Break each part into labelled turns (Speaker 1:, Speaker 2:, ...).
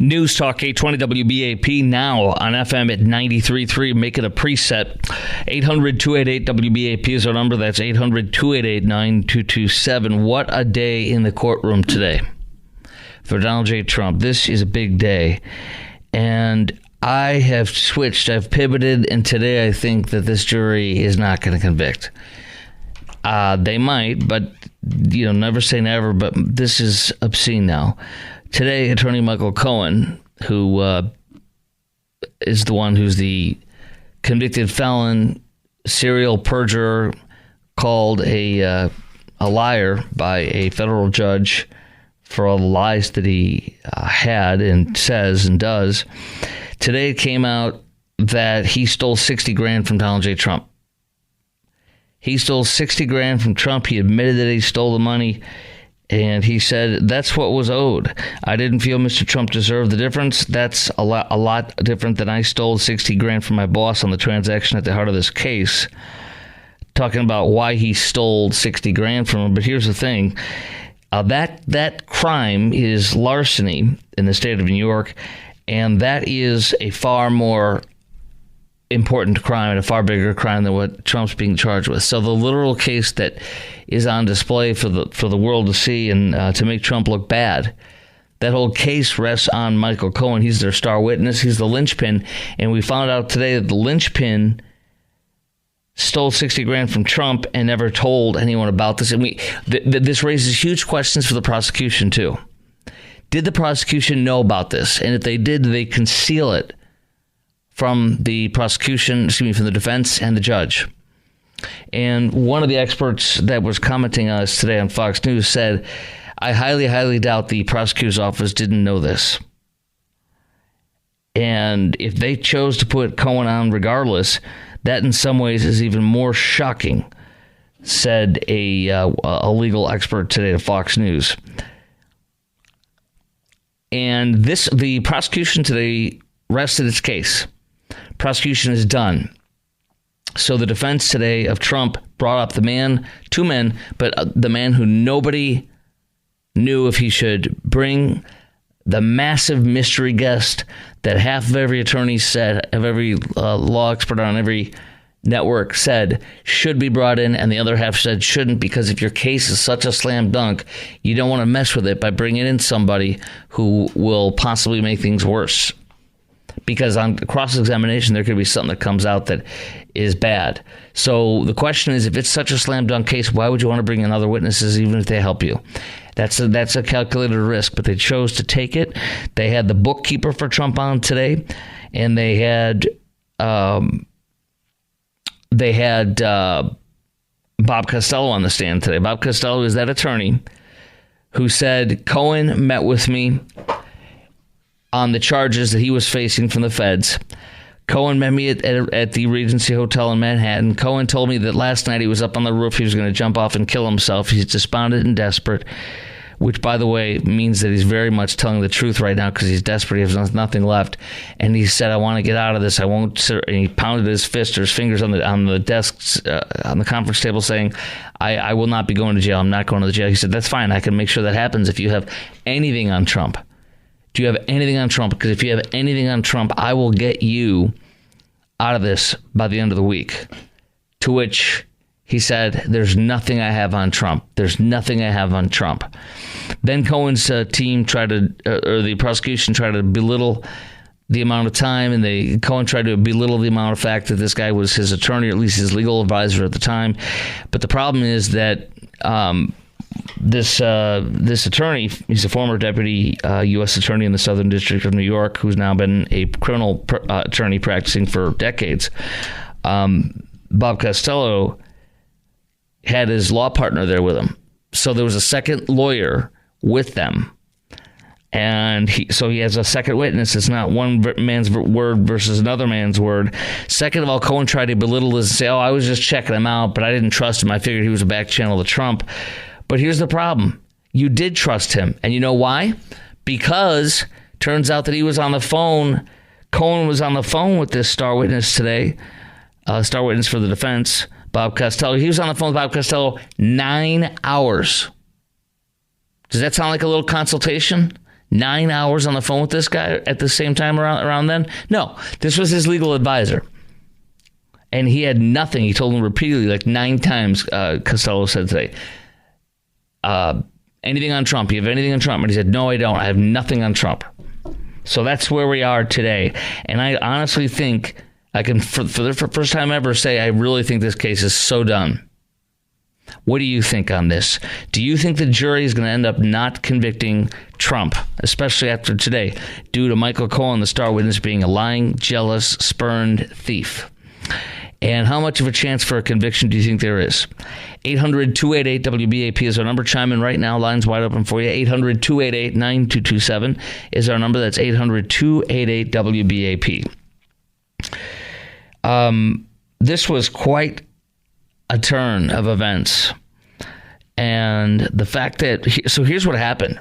Speaker 1: News Talk 820 WBAP now on FM at 93.3. Make it a preset. 800-288-WBAP is our number. That's 800-288-9227. What a day in the courtroom today for Donald J. Trump. This is a big day. And I have switched. I've pivoted. And today I think that this jury is not going to convict. They might, but never say never. But this is obscene now. Today, Attorney Michael Cohen, who is the one who's the convicted felon, serial perjurer, called a liar by a federal judge for all the lies that he had and says and does. Today it came out that he stole $60,000 from Donald J. Trump. He stole $60,000 from Trump. He admitted that he stole the money. And he said, that's what was owed. I didn't feel Mr. Trump deserved the difference. That's a lot different than I stole $60,000 from my boss on the transaction at the heart of this case. Talking about why he stole $60,000 from him. But here's the thing. That crime is larceny in the state of New York. And that is a far more important crime and a far bigger crime than what Trump's being charged with. So the literal case that is on display for the world to see and to make Trump look bad, that whole case rests on Michael Cohen. He's their star witness. He's the linchpin. And we found out today that the linchpin stole $60,000 from Trump and never told anyone about this. And this raises huge questions for the prosecution too. Did the prosecution know about this? And if they did they conceal it from the prosecution, from the defense and the judge? And one of the experts that was commenting on us today on Fox News said, I highly, highly doubt the prosecutor's office didn't know this. And if they chose to put Cohen on regardless, that in some ways is even more shocking, said a legal expert today to Fox News. And the prosecution today rested its case. Prosecution is done. So the defense today of Trump brought up two men, but the man who nobody knew if he should bring, the massive mystery guest that half of every attorney said, of every law expert on every network said should be brought in, and the other half said shouldn't, because if your case is such a slam dunk, you don't want to mess with it by bringing in somebody who will possibly make things worse. Because on cross-examination, there could be something that comes out that is bad. So the question is, if it's such a slam dunk case, why would you want to bring in other witnesses, even if they help you? That's a calculated risk, but they chose to take it. They had the bookkeeper for Trump on today, and they had Bob Costello on the stand today. Bob Costello is that attorney who said, Cohen met with me on the charges that he was facing from the feds. Cohen met me at the Regency Hotel in Manhattan. Cohen told me that last night he was up on the roof. He was going to jump off and kill himself. He's despondent and desperate, which, by the way, means that he's very much telling the truth right now because he's desperate. He has nothing left. And he said, I want to get out of this. I won't. And he pounded his fist or his fingers on the desks, on the conference table, saying, I will not be going to jail. I'm not going to the jail. He said, that's fine. I can make sure that happens if you have anything on Trump. Do you have anything on Trump? Because if you have anything on Trump, I will get you out of this by the end of the week. To which he said, there's nothing I have on Trump. There's nothing I have on Trump. Then Cohen's team the prosecution tried to belittle the amount of time, and Cohen tried to belittle the amount of fact that this guy was his attorney, or at least his legal advisor at the time. But the problem is that this attorney, he's a former deputy U.S. attorney in the Southern District of New York, who's now been a criminal attorney practicing for decades. Bob Costello had his law partner there with him. So there was a second lawyer with them. And he has a second witness. It's not one man's word versus another man's word. Second of all, Cohen tried to belittle this and say, I was just checking him out, but I didn't trust him. I figured he was a back channel to Trump. But here's the problem. You did trust him. And you know why? Because turns out that he was on the phone. Cohen was on the phone with this star witness today, star witness for the defense, Bob Costello. He was on the phone with Bob Costello 9 hours. Does that sound like a little consultation? 9 hours on the phone with this guy at the same time around then? No, this was his legal advisor. And he had nothing. He told him repeatedly, like 9 times, Costello said today, anything on Trump? You have anything on Trump? And he said, no, I don't. I have nothing on Trump. So that's where we are today. And I honestly think I can, for the first time ever, say I really think this case is so done. What do you think on this? Do you think the jury is going to end up not convicting Trump, especially after today, due to Michael Cohen, the star witness, being a lying, jealous, spurned thief? And how much of a chance for a conviction do you think there is? 800-288-WBAP is our number. Chime in right now. Line's wide open for you. 800-288-9227 is our number. That's 800-288-WBAP. This was quite a turn of events. And the fact that, so here's what happened.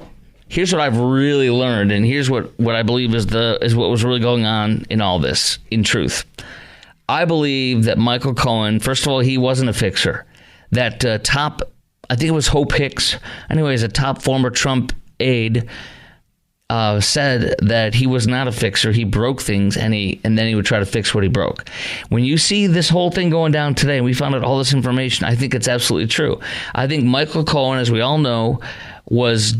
Speaker 1: Here's what I've really learned, and here's what I believe is what was really going on in all this, in truth. I believe that Michael Cohen, first of all, he wasn't a fixer. That top, I think it was Hope Hicks, anyways, a top former Trump aide, said that he was not a fixer. He broke things, and then he would try to fix what he broke. When you see this whole thing going down today, and we found out all this information, I think it's absolutely true. I think Michael Cohen, as we all know, was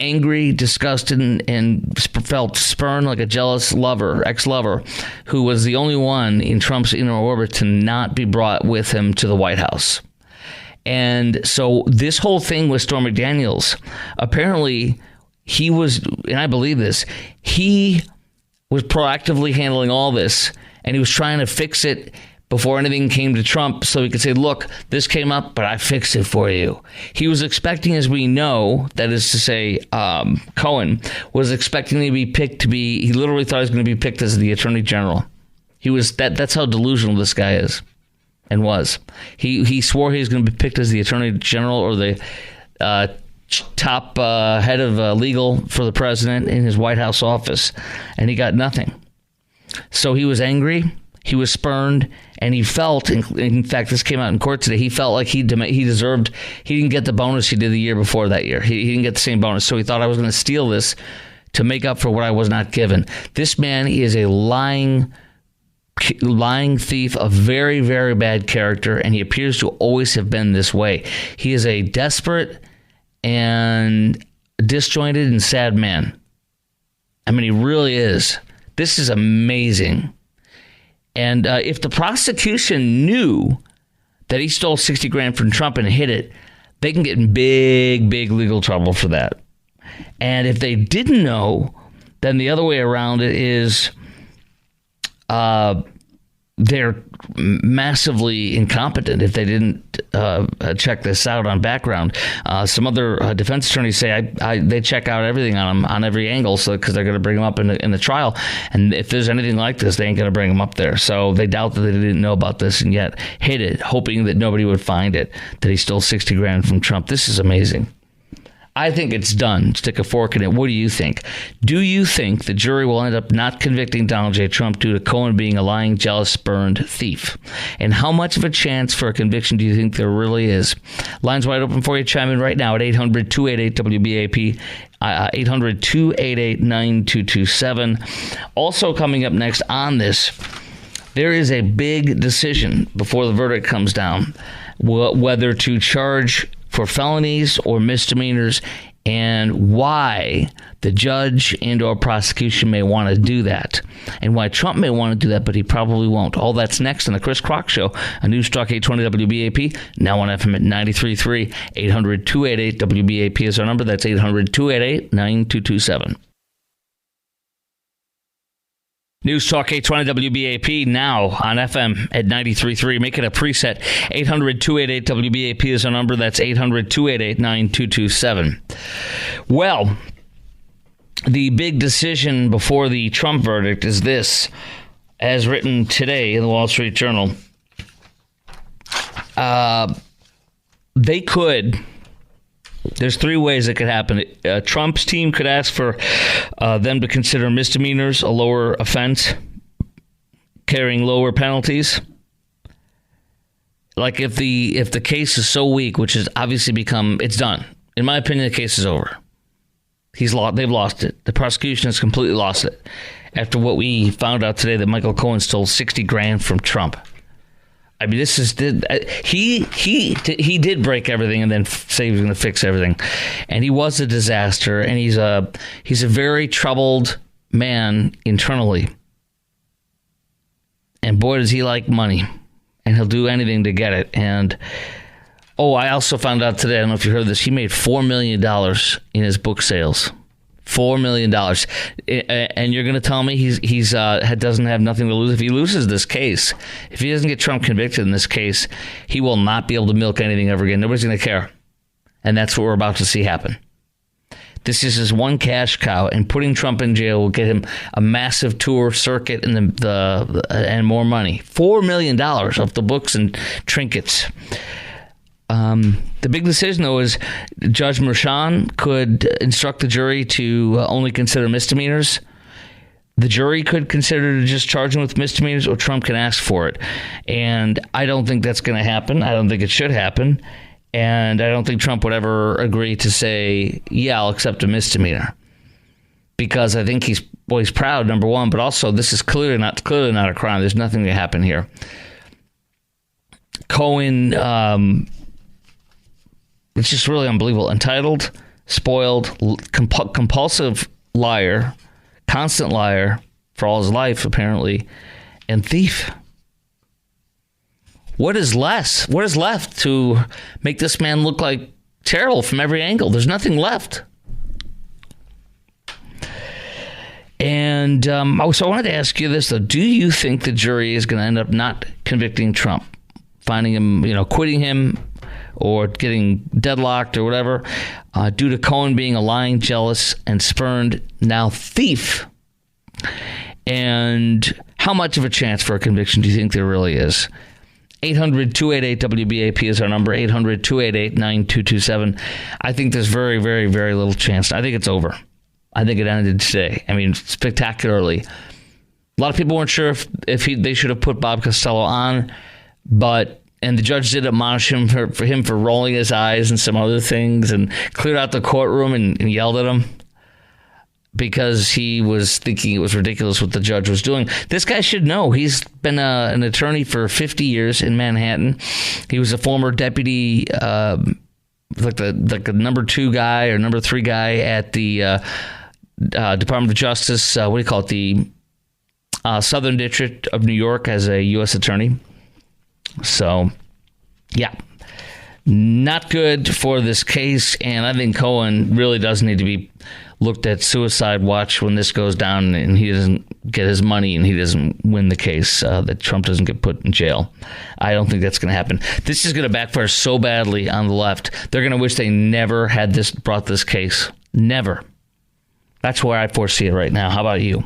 Speaker 1: angry, disgusted, and felt spurned like a jealous lover, ex-lover, who was the only one in Trump's inner orbit to not be brought with him to the White House. And so this whole thing with Stormy Daniels, apparently he was, and I believe this, he was proactively handling all this, and he was trying to fix it before anything came to Trump so he could say, look, this came up, but I fixed it for you. He was expecting, as we know, that is to say, Cohen was expecting to be picked he literally thought he was going to be picked as the Attorney General. That's how delusional this guy is and was. He swore he was going to be picked as the Attorney General or the top head of legal for the president in his White House office, and he got nothing. So he was angry, he was spurned, and he felt, in fact, this came out in court today, he felt like he deserved, he didn't get the bonus he did the year before that year. He didn't get the same bonus, so he thought I was going to steal this to make up for what I was not given. This man is a lying thief, a very, very bad character, and he appears to always have been this way. He is a desperate and disjointed and sad man. I mean, he really is. This is amazing. And if the prosecution knew that he stole 60 grand from Trump and hid it, they can get in big, big legal trouble for that. And if they didn't know, then the other way around it is they're massively incompetent if they didn't check this out on background. Some other defense attorneys say they check out everything on him on every angle, so because they're going to bring him up in the trial. And if there's anything like this, they ain't going to bring him up there. So they doubt that they didn't know about this and yet hid it, hoping that nobody would find it, that he stole 60 grand from Trump. This is amazing. I think it's done. Stick a fork in it. What do you think? Do you think the jury will end up not convicting Donald J. Trump due to Cohen being a lying, jealous, spurned thief? And how much of a chance for a conviction do you think there really is? Lines wide open for you. Chime in right now at 800-288-WBAP, 800-288-9227. Also coming up next on this, there is a big decision before the verdict comes down, whether to charge for felonies or misdemeanors, and why the judge and or prosecution may want to do that, and why Trump may want to do that, but he probably won't. All that's next on the Chris Crock Show on News Talk 820 WBAP, now on FM at 93.3. 800-288-WBAP is our number. That's 800-288-9227. News Talk 820 WBAP, now on FM at 93.3. Make it a preset. 800-288-WBAP is our number. That's 800-288-9227. Well, the big decision before the Trump verdict is this, as written today in the Wall Street Journal. They could... There's three ways it could happen. Trump's team could ask for them to consider misdemeanors a lower offense, carrying lower penalties. Like if the case is so weak, which has obviously become, it's done. In my opinion, the case is over. They've lost it. The prosecution has completely lost it after what we found out today that Michael Cohen stole $60,000 from Trump. I mean, he did break everything and then say he was going to fix everything, and he was a disaster. And he's a very troubled man internally. And boy, does he like money, and he'll do anything to get it. And I also found out today, I don't know if you heard this, he made $4 million in his book sales. $4 million. And you're going to tell me he doesn't have nothing to lose? If he loses this case, if he doesn't get Trump convicted in this case, he will not be able to milk anything ever again. Nobody's going to care. And that's what we're about to see happen. This is his one cash cow, and putting Trump in jail will get him a massive tour circuit and and more money. $4 million of the books and trinkets. The big decision, though, is Judge Merchan could instruct the jury to only consider misdemeanors. The jury could consider to just charge him with misdemeanors, or Trump can ask for it. And I don't think that's going to happen. I don't think it should happen. And I don't think Trump would ever agree to say, yeah, I'll accept a misdemeanor. Because I think he's proud, number one, but also this is clearly not a crime. There's nothing to happen here. Cohen, it's just really unbelievable. Entitled, spoiled, compulsive liar, constant liar for all his life, apparently, and thief. What is left to make this man look like terrible from every angle? There's nothing left. And so I wanted to ask you this, though. Do you think the jury is going to end up not convicting Trump, finding him, quitting him, or getting deadlocked or whatever, due to Cohen being a lying, jealous, and spurned now thief? And how much of a chance for a conviction do you think there really is? 800-288-WBAP is our number, 800-288-9227. I think there's very, very, very little chance. I think it's over. I think it ended today. I mean, spectacularly. A lot of people weren't sure if they should have put Bob Costello on, and the judge did admonish him for rolling his eyes and some other things, and cleared out the courtroom and yelled at him because he was thinking it was ridiculous what the judge was doing. This guy should know. He's been an attorney for 50 years in Manhattan. He was a former deputy, like the number 2 guy or number 3 guy at the Department of Justice. What do you call it? The Southern District of New York as a U.S. attorney. So, yeah, not good for this case. And I think Cohen really does need to be looked at suicide watch when this goes down and he doesn't get his money and he doesn't win the case, that Trump doesn't get put in jail. I don't think that's going to happen. This is going to backfire so badly on the left. They're going to wish they never had brought this case. Never. That's where I foresee it right now. How about you?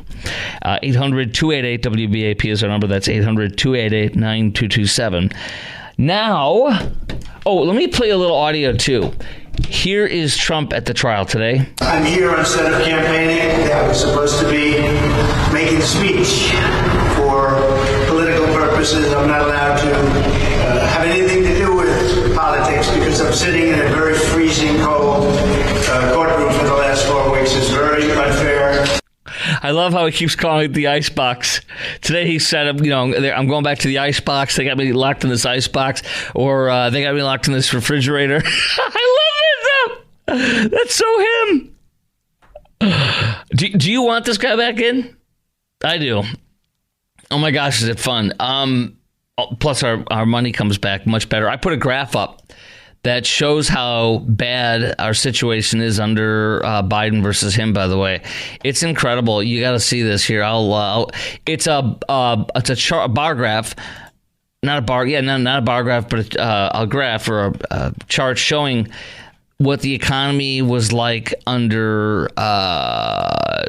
Speaker 1: 800-288-WBAP is our number. That's 800-288-9227. Now, let me play a little audio, too. Here is Trump at the trial today.
Speaker 2: I'm here instead of campaigning. I was supposed to be making a speech for political purposes. I'm not allowed to have anything to do with politics because I'm sitting in a very freezing cold courtroom for the last 4 weeks. It's very unfair.
Speaker 1: I love how he keeps calling it the ice box. Today he said, I'm going back to the ice box. They got me locked in this ice box, or they got me locked in this refrigerator. I love it. That's so him. Do you want this guy back in? I do. Oh my gosh, is it fun? Plus our money comes back much better. I put a graph up that shows how bad our situation is under Biden versus him, by the way. It's incredible. You got to see this here. It's a bar graph. Not a bar graph, but a graph or a chart showing what the economy was like under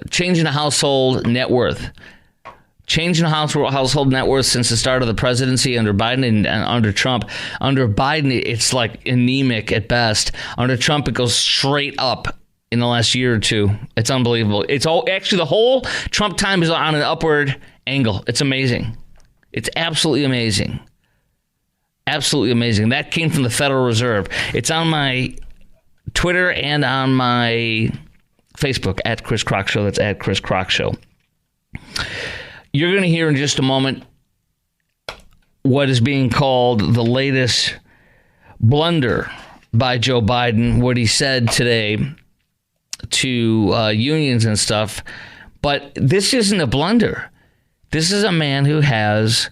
Speaker 1: changing the household net worth. Changing the household net worth since the start of the presidency under Biden and under Trump. Under Biden, it's like anemic at best. Under Trump, it goes straight up in the last year or two. It's unbelievable. It's all actually the whole Trump time is on an upward angle. It's amazing. It's absolutely amazing. Absolutely amazing. That came from the Federal Reserve. It's on my Twitter and on my Facebook, at Chris Crock Show. That's at Chris Crock Show. You're going to hear in just a moment what is being called the latest blunder by Joe Biden, what he said today to unions and stuff. But this isn't a blunder. This is a man who has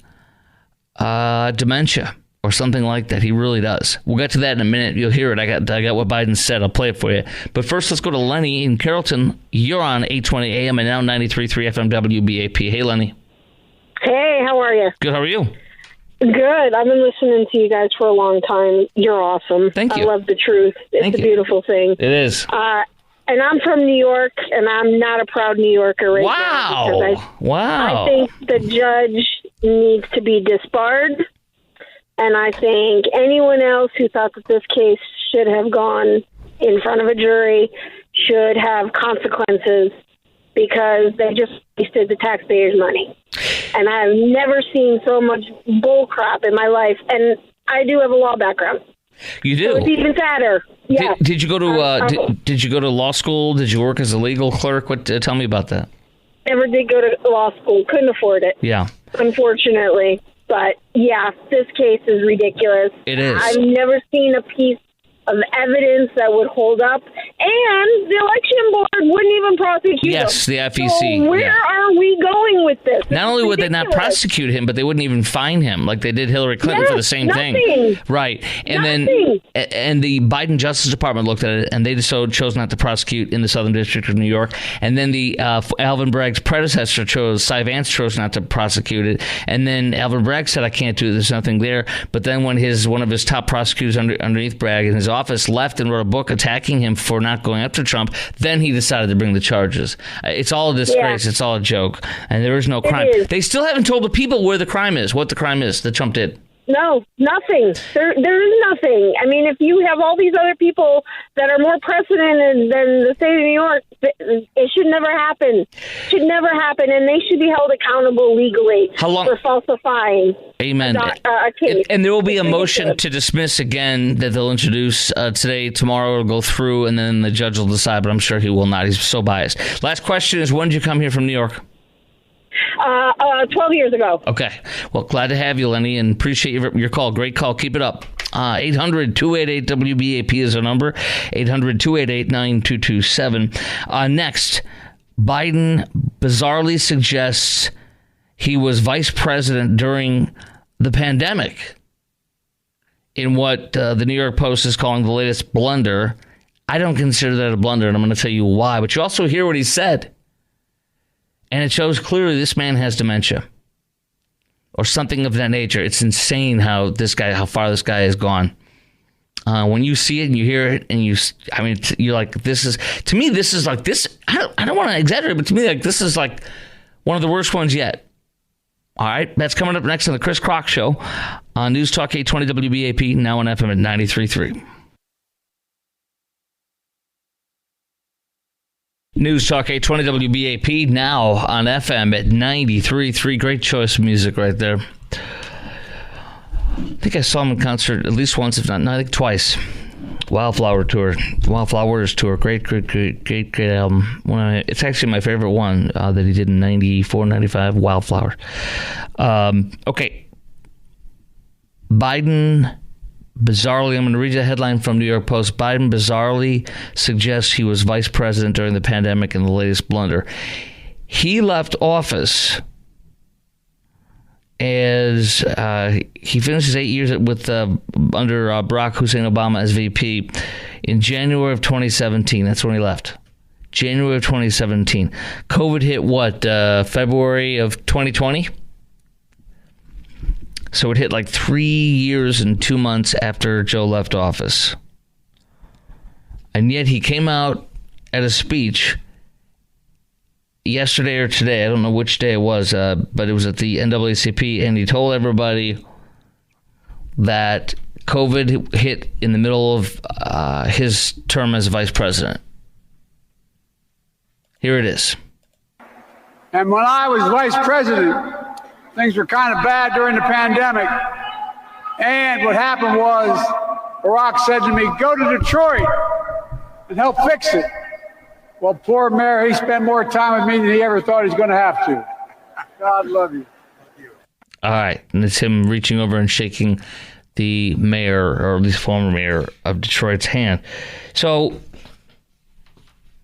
Speaker 1: dementia or something like that. He really does. We'll get to that in a minute. You'll hear it. I got what Biden said. I'll play it for you. But first, let's go to Lenny in Carrollton. You're on 820 AM and now 93.3 FM WBAP. Hey, Lenny.
Speaker 3: Hey, how are you?
Speaker 1: Good. How are you?
Speaker 3: Good. I've been listening to you guys for a long time. You're awesome.
Speaker 1: Thank you.
Speaker 3: I love the truth. It's a beautiful thing.
Speaker 1: It is.
Speaker 3: And I'm from New York, and I'm not a proud New Yorker right now.
Speaker 1: Wow.
Speaker 3: I think the judge needs to be disbarred, and I think anyone else who thought that this case should have gone in front of a jury should have consequences because they just wasted the taxpayers' money. And I've never seen so much bull crap in my life, and I do have a law background.
Speaker 1: You do?
Speaker 3: So it's even sadder. Yeah.
Speaker 1: Did you go to did you go to law school? Did you work as a legal clerk? Tell me about that.
Speaker 3: Never did go to law school. Couldn't afford it.
Speaker 1: Yeah.
Speaker 3: Unfortunately. But yeah, this case is ridiculous.
Speaker 1: It is.
Speaker 3: I've never seen a piece of evidence that would hold up, and the election board wouldn't even prosecute him.
Speaker 1: Yes, the FEC.
Speaker 3: So where are we going with this?
Speaker 1: Not only would they not prosecute him, but they wouldn't even fine him like they did Hillary Clinton for the same thing. Right. And then the Biden Justice Department looked at it, and they chose not to prosecute in the Southern District of New York. And then the Alvin Bragg's predecessor Cy Vance chose not to prosecute it. And then Alvin Bragg said, I can't do it. There's nothing there. But then when one of his top prosecutors underneath Bragg in his office left and wrote a book attacking him for not going up to Trump, then he decided to bring the charges. It's all a disgrace. Yeah. It's all a joke. And there is no crime. They still haven't told the people where the crime is, what the crime is that Trump did.
Speaker 3: No, nothing. There is nothing. I mean, if you have all these other people that are more precedented than the state of New York, it should never happen. Should never happen, and they should be held accountable legally for falsifying.
Speaker 1: Amen.
Speaker 3: A case.
Speaker 1: And there will be a motion to dismiss again that they'll introduce today. Tomorrow it'll go through, and then the judge will decide, but I'm sure he will not. He's so biased. Last question is, when did you come here from New York?
Speaker 3: 12 years ago.
Speaker 1: Okay. Well, glad to have you, Lenny, and appreciate your call. Great call. Keep it up. 800-288-WBAP is our number. 800-288-9227. Next, Biden bizarrely suggests he was vice president during the pandemic in what the New York Post is calling the latest blunder. I don't consider that a blunder, and I'm going to tell you why. But you also hear what he said. And it shows clearly this man has dementia or something of that nature. It's insane how far this guy has gone. When you see it and you hear it and you're like, this is like this. I don't want to exaggerate, but to me, like, this is like one of the worst ones yet. All right. That's coming up next on the Chris Crock Show on News Talk 820 WBAP, now on FM at 93.3. News Talk 820 WBAP, now on FM at 93.3. Great choice of music right there. I think I saw him in concert at least once, if not, I think twice. Wildflowers Tour. Great album. It's actually my favorite one that he did in 94, 95, Wildflower. Okay. Biden bizarrely, I'm going to read you a headline from New York Post. Biden bizarrely suggests he was vice president during the pandemic in the latest blunder. He left office as he finished his 8 years under Barack Hussein Obama as VP in January of 2017. That's when he left. January of 2017. COVID hit February of 2020? So it hit like 3 years and 2 months after Joe left office. And yet he came out at a speech yesterday or today. I don't know which day it was, but it was at the NAACP. And he told everybody that COVID hit in the middle of his term as vice president. Here it is.
Speaker 4: And when I was vice president, things were kind of bad during the pandemic. And what happened was Barack said to me, go to Detroit and help fix it. Well, poor Mayor, he spent more time with me than he ever thought he was going to have to. God love you.
Speaker 1: All right. And it's him reaching over and shaking the mayor, or at least former mayor of Detroit's hand. So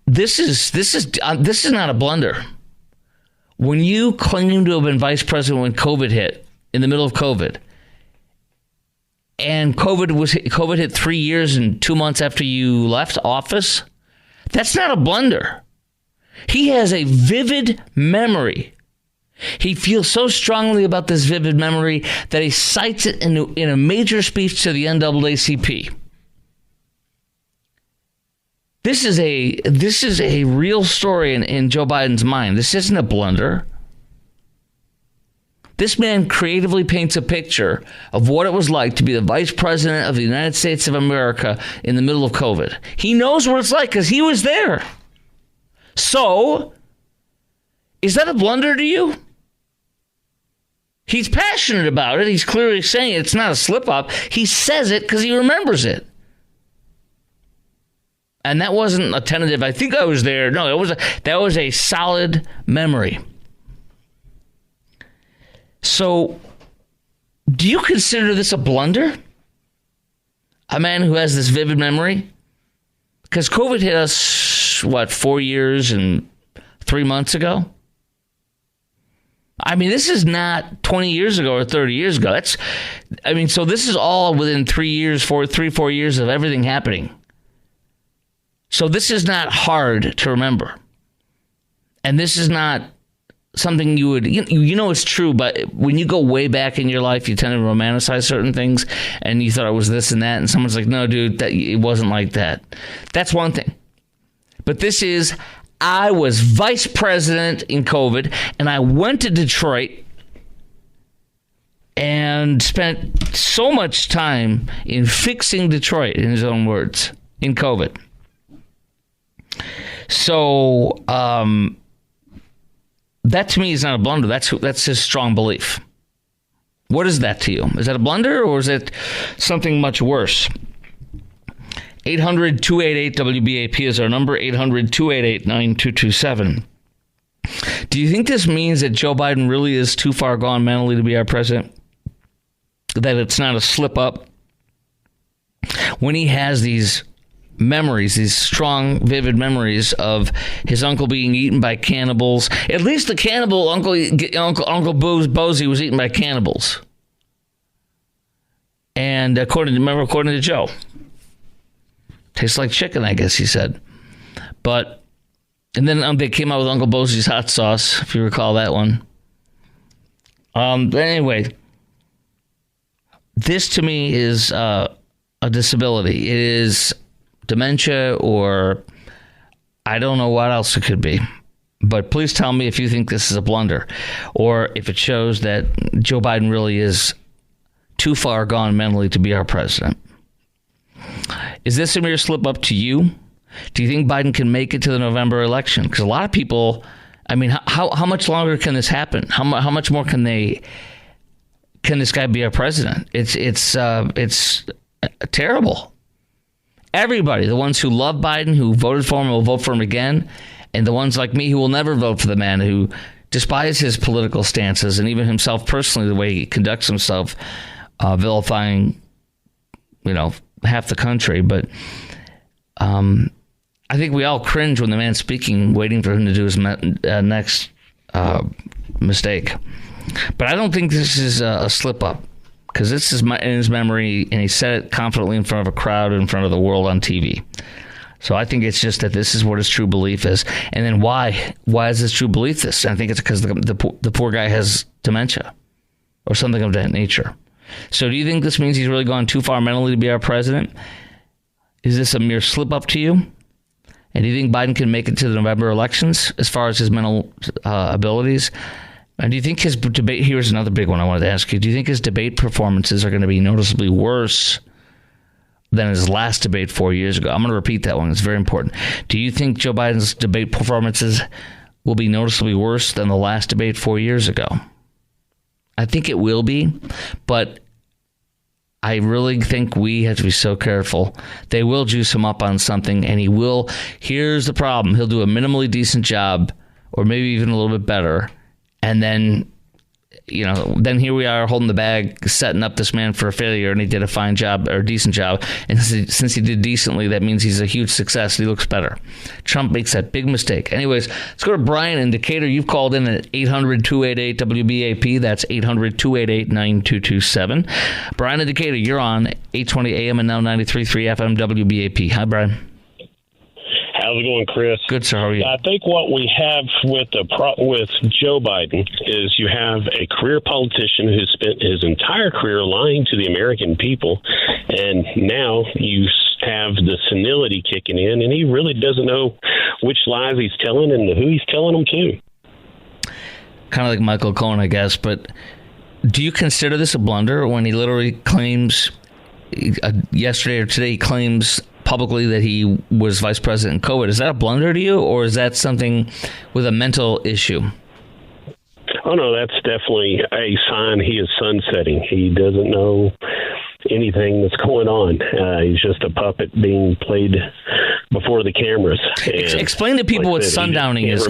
Speaker 1: this is not a blunder. When you claim to have been vice president when COVID hit, in the middle of COVID, and COVID hit 3 years and 2 months after you left office, that's not a blunder. He has a vivid memory. He feels so strongly about this vivid memory that he cites it in a major speech to the NAACP. This is a real story in Joe Biden's mind. This isn't a blunder. This man creatively paints a picture of what it was like to be the vice president of the United States of America in the middle of COVID. He knows what it's like because he was there. So, is that a blunder to you? He's passionate about it. He's clearly saying it's not a slip-up. He says it because he remembers it. And that wasn't a tentative, I think I was there. No, that was a solid memory. So, do you consider this a blunder? A man who has this vivid memory? Because COVID hit us, 4 years and 3 months ago? I mean, this is not 20 years ago or 30 years ago. So this is all within 4 years of everything happening. So this is not hard to remember. And this is not something you would, it's true, but when you go way back in your life, you tend to romanticize certain things, and you thought it was this and that, and someone's like, no, dude, it wasn't like that. That's one thing. But this is, I was vice president in COVID, and I went to Detroit and spent so much time in fixing Detroit, in his own words, in COVID. So, that to me is not a blunder. That's his strong belief. What is that to you? Is that a blunder, or is it something much worse? 800-288-WBAP is our number, 800-288-9227. Do you think this means that Joe Biden really is too far gone mentally to be our president? That it's not a slip up? When he has these memories, these strong, vivid memories of his uncle being eaten by cannibals. At least the cannibal Uncle Bozy was eaten by cannibals. And according to Joe, tastes like chicken, I guess he said. And then they came out with Uncle Bozy's hot sauce, if you recall that one. But anyway, this to me is a disability. It is dementia, or I don't know what else it could be. But please tell me if you think this is a blunder, or if it shows that Joe Biden really is too far gone mentally to be our president. Is this a mere slip up to you? Do you think Biden can make it to the November election? Because a lot of people, how much longer can this happen? How much more can this guy be our president? It's terrible. Everybody, the ones who love Biden, who voted for him, will vote for him again. And the ones like me who will never vote for the man, who despise his political stances and even himself personally, the way he conducts himself, vilifying, half the country. But I think we all cringe when the man's speaking, waiting for him to do his next mistake. But I don't think this is a slip up. Because this is in his memory, and he said it confidently in front of a crowd, in front of the world on TV. So I think it's just that this is what his true belief is. And then why is his true belief this? I think it's because the poor guy has dementia or something of that nature. So do you think this means he's really gone too far mentally to be our president? Is this a mere slip up to you? And do you think Biden can make it to the November elections as far as his mental abilities? And do you think his debate, here's another big one I wanted to ask you, do you think his debate performances are going to be noticeably worse than his last debate 4 years ago? I'm going to repeat that one. It's very important. Do you think Joe Biden's debate performances will be noticeably worse than the last debate 4 years ago? I think it will be, but I really think we have to be so careful. They will juice him up on something, and he will. Here's the problem. He'll do a minimally decent job, or maybe even a little bit better, and then, then here we are holding the bag, setting up this man for a failure, and he did a fine job, or a decent job, and since he did decently, that means he's a huge success, and he looks better. Trump makes that big mistake. Anyways, let's go to Brian in Decatur. You've called in at 800-288-WBAP. That's 800-288-9227. Brian in Decatur, you're on 820 AM and now 93.3 FM WBAP. Hi, Brian.
Speaker 5: How's it going, Chris?
Speaker 1: Good, sir. How are you?
Speaker 5: I think what we have with Joe Biden is you have a career politician who spent his entire career lying to the American people, and now you have the senility kicking in, and he really doesn't know which lies he's telling and who he's telling them to.
Speaker 1: Kind of like Michael Cohen, I guess, but do you consider this a blunder when he literally claims, yesterday or today, he claims publicly that he was vice president in COVID? Is that a blunder to you, or is that something with a mental issue?
Speaker 5: Oh, no, that's definitely a sign he is sunsetting. He doesn't know anything that's going on. He's just a puppet being played before the cameras. And
Speaker 1: explain to people what sundowning is.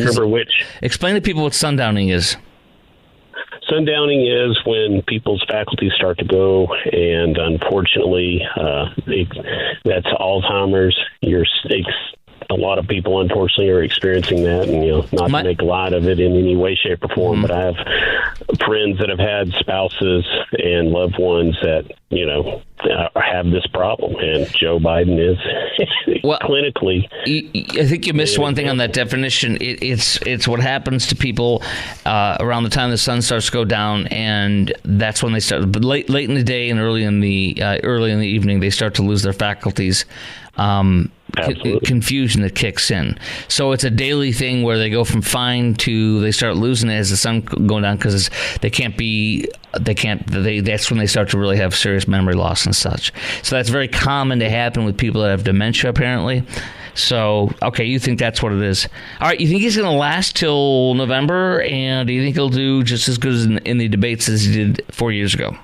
Speaker 1: Explain to people what sundowning is.
Speaker 5: Sundowning is when people's faculties start to go, and unfortunately, that's Alzheimer's. A lot of people, unfortunately, are experiencing that, and not to make light of it in any way, shape, or form. But I have friends that have had spouses and loved ones that have this problem, and Joe Biden is clinically.
Speaker 1: I think you missed one thing on that definition. It's what happens to people around the time the sun starts to go down, and that's when they start. But late in the day and early in the evening, they start to lose their faculties. Confusion that kicks in. So it's a daily thing where they go from fine to they start losing it as the sun going down, because that's when they start to really have serious memory loss and such. So that's very common to happen with people that have dementia, apparently. So, okay, you think that's what it is. All right, you think he's going to last till November, and do you think he'll do just as good as in the debates as he did 4 years ago?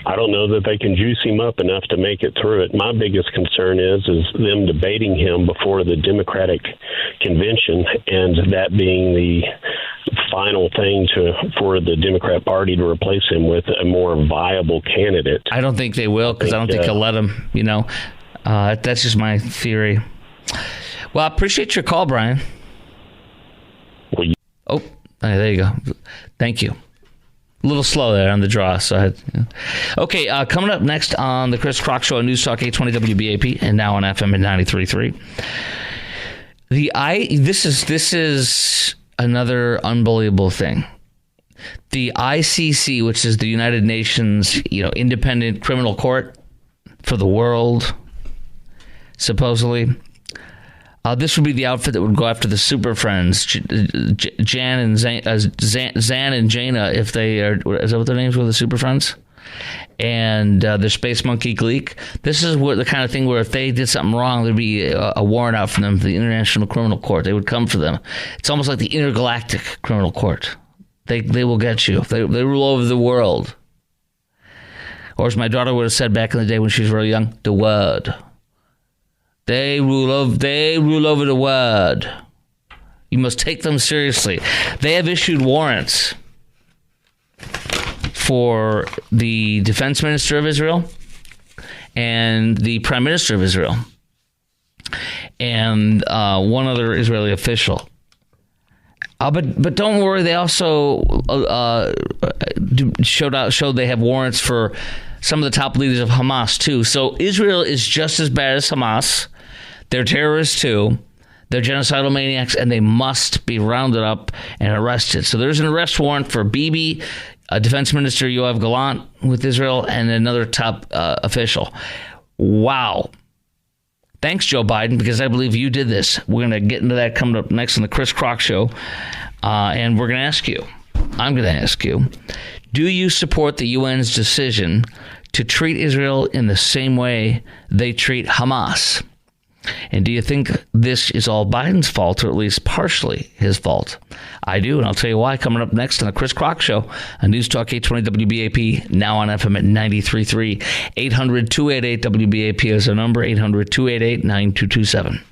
Speaker 5: I don't know that they can juice him up enough to make it through it. My biggest concern is them debating him before the Democratic convention, and that being the final thing for the Democrat Party to replace him with a more viable candidate.
Speaker 1: I don't think they will, because I don't think he'll let him. That's just my theory. Well, I appreciate your call, Brian. There you go. Thank you. A little slow there on the draw. Okay, coming up next on the Chris Crock Show on News Talk 820 WBAP and now on FM at 93.3. This is another unbelievable thing. The ICC, which is the United Nations, independent criminal court for the world, supposedly. This would be the outfit that would go after the Super Friends, Zan and Jaina, if they are. Is that what their names were, the Super Friends? And the Space Monkey Gleek. This is the kind of thing where if they did something wrong, there'd be a warrant out for them for the International Criminal Court. They would come for them. It's almost like the Intergalactic Criminal Court. They will get you. They rule over the world. Or as my daughter would have said back in the day when she was really young, the word. They rule over the world. You must take them seriously. They have issued warrants for the defense minister of Israel and the prime minister of Israel and one other Israeli official. But don't worry, they also showed they have warrants for some of the top leaders of Hamas too. So Israel is just as bad as Hamas. They're terrorists too. They're genocidal maniacs, and they must be rounded up and arrested. So there's an arrest warrant for Bibi, Defense Minister Yoav Gallant with Israel, and another top official. Wow. Thanks, Joe Biden, because I believe you did this. We're going to get into that coming up next on the Chris Crock Show. And we're going to ask you, I'm going to ask you, do you support the UN's decision to treat Israel in the same way they treat Hamas? And do you think this is all Biden's fault, or at least partially his fault? I do, and I'll tell you why coming up next on the Chris Crock Show on News Talk 820 WBAP, now on FM at 93.3. 800-288-WBAP is our number, 800-288-9227.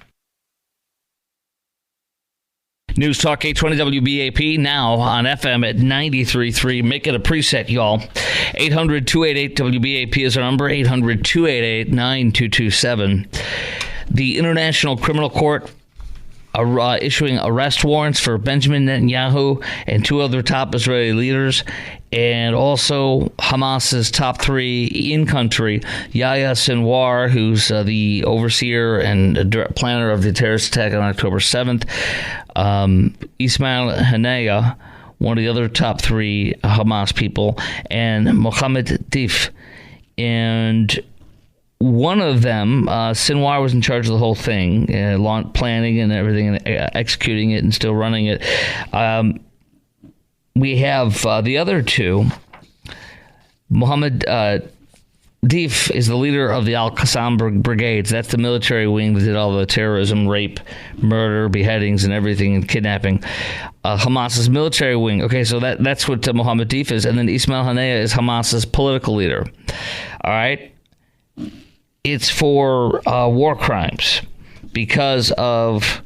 Speaker 1: News Talk 820 WBAP, now on FM at 93.3. Make it a preset, y'all. 800-288-WBAP is our number, 800-288-9227. The International Criminal Court issuing arrest warrants for Benjamin Netanyahu and two other top Israeli leaders, and also Hamas's top three in-country, Yahya Sinwar, who's the overseer and planner of the terrorist attack on October 7th, Ismail Haniyeh, one of the other top three Hamas people, and Mohammed Deif. And one of them, Sinwar, was in charge of the whole thing, planning and everything, and executing it and still running it. We have the other two. Mohammed Deif is the leader of the Al-Qassam Brigades. That's the military wing that did all the terrorism, rape, murder, beheadings, and everything, and kidnapping. Hamas's military wing. Okay, so that's what Mohammed Deif is. And then Ismail Haniyeh is Hamas's political leader. All right? It's for war crimes because of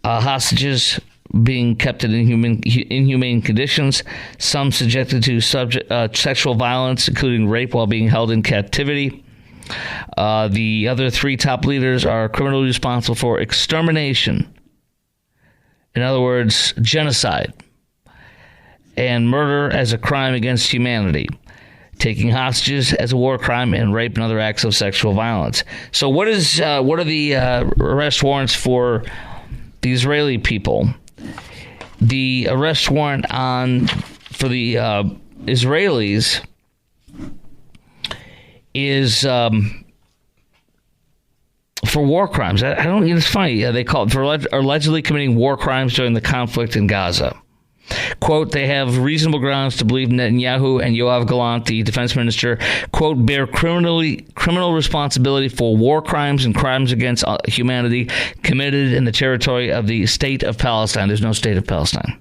Speaker 1: hostages being kept in inhumane conditions, some subjected to sexual violence, including rape while being held in captivity. The other three top leaders are criminally responsible for extermination, in other words, genocide, and murder as a crime against humanity, taking hostages as a war crime, and rape and other acts of sexual violence. So what are the arrest warrants for the Israeli people? The arrest warrant for the Israelis is for war crimes. I don't. It's funny. They call it for allegedly committing war crimes during the conflict in Gaza. Quote, they have reasonable grounds to believe Netanyahu and Yoav Gallant, the defense minister, quote, bear criminal responsibility for war crimes and crimes against humanity committed in the territory of the state of Palestine. There's no state of Palestine.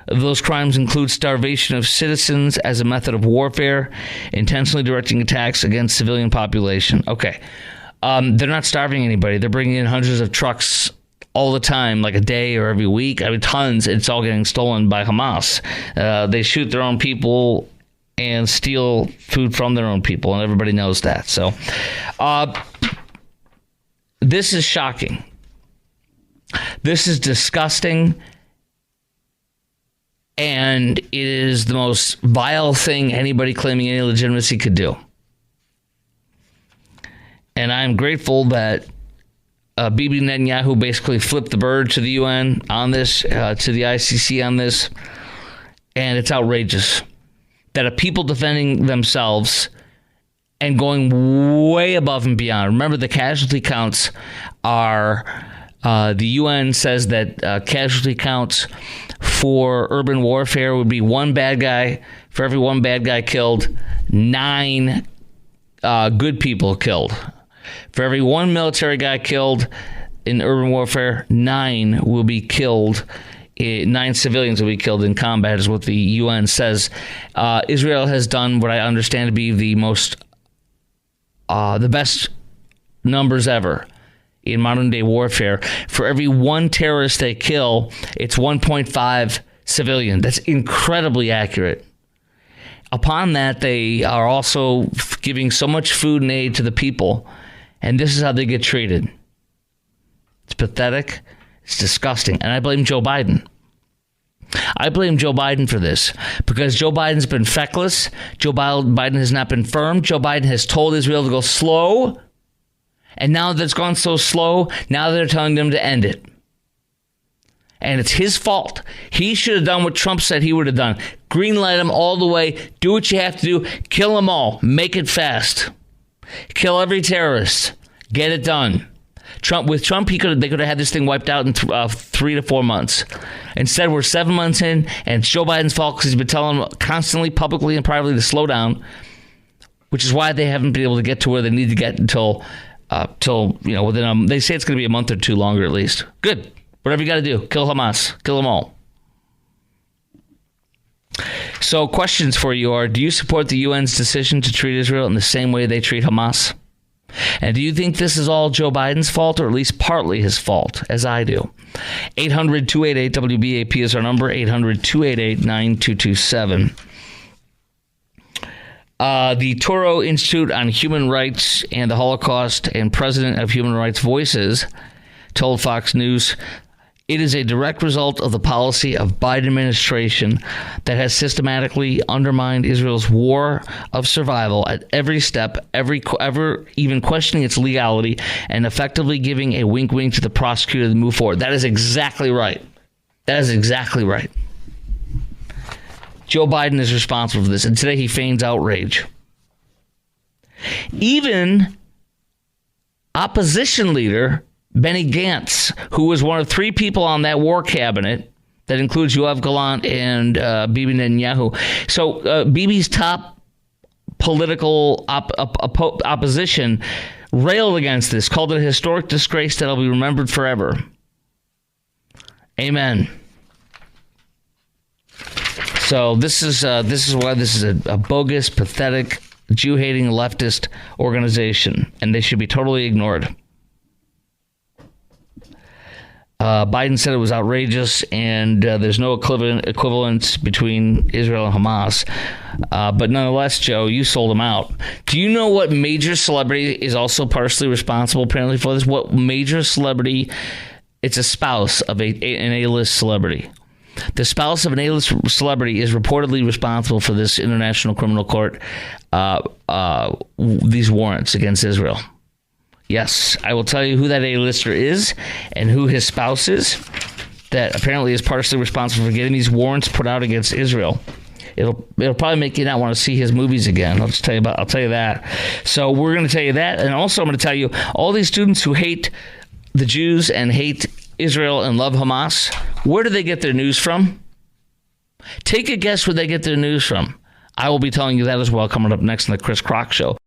Speaker 1: Those crimes include starvation of citizens as a method of warfare, intentionally directing attacks against civilian population. Okay. They're not starving anybody. They're bringing in hundreds of trucks all the time, like a day or every week. I mean, tons. It's all getting stolen by Hamas. They shoot their own people and steal food from their own people, and everybody knows that. So this is shocking. This is disgusting, and it is the most vile thing anybody claiming any legitimacy could do. And I'm grateful that Bibi Netanyahu basically flipped the bird to the UN on this, to the ICC on this, and it's outrageous that a people defending themselves and going way above and beyond. Remember, the casualty counts are, the UN says that casualty counts for urban warfare would be one bad guy. For every one bad guy killed, 9 good people killed. For every one military guy killed in urban warfare, 9 will be killed. 9 civilians will be killed in combat, is what the UN says. Israel has done what I understand to be the best numbers ever in modern day warfare. For every one terrorist they kill, it's 1.5 civilian. That's incredibly accurate. Upon that, they are also giving so much food and aid to the people. And this is how they get treated. It's pathetic. It's disgusting. And I blame Joe Biden. I blame Joe Biden for this because Joe Biden's been feckless. Joe Biden has not been firm. Joe Biden has told Israel to go slow. And now that it's gone so slow, now they're telling them to end it. And it's his fault. He should have done what Trump said he would have done. Greenlight them all the way. Do what you have to do. Kill them all. Make it fast. Kill every terrorist. Get it done. With Trump, they could have had this thing wiped out in 3 to 4 months. Instead, we're 7 months in, and it's Joe Biden's fault because he's been telling them constantly, publicly and privately, to slow down, which is why they haven't been able to get to where they need to get until till, they say it's going to be a month or two longer at least. Good. Whatever you got to do. Kill Hamas. Kill them all. So questions for you are, do you support the UN's decision to treat Israel in the same way they treat Hamas? And do you think this is all Joe Biden's fault, or at least partly his fault, as I do? 800-288-WBAP is our number, 800-288-9227. The Toro Institute on Human Rights and the Holocaust and president of Human Rights Voices told Fox News, it is a direct result of the policy of Biden administration that has systematically undermined Israel's war of survival at every step, even questioning its legality and effectively giving a wink-wink to the prosecutor to move forward. That is exactly right. That is exactly right. Joe Biden is responsible for this, and today he feigns outrage. Even opposition leader Benny Gantz, who was one of three people on that war cabinet that includes Yoav Gallant and Bibi Netanyahu. So Bibi's top political opposition railed against this, called it a historic disgrace that'll be remembered forever. Amen. So this is why this is a bogus, pathetic, Jew-hating leftist organization, and they should be totally ignored. Biden said it was outrageous, and there's no equivalence between Israel and Hamas. But nonetheless, Joe, you sold them out. Do you know what major celebrity is also partially responsible, apparently, for this? What major celebrity? It's a spouse of an A-list celebrity. The spouse of an A-list celebrity is reportedly responsible for this International Criminal Court, these warrants against Israel. Yes, I will tell you who that A-lister is and who his spouse is that apparently is partially responsible for getting these warrants put out against Israel. It'll probably make you not want to see his movies again. I'll tell you that. So we're going to tell you that, and also I'm going to tell you all these students who hate the Jews and hate Israel and love Hamas, where do they get their news from? Take a guess where they get their news from. I will be telling you that as well coming up next on the Chris Crock Show.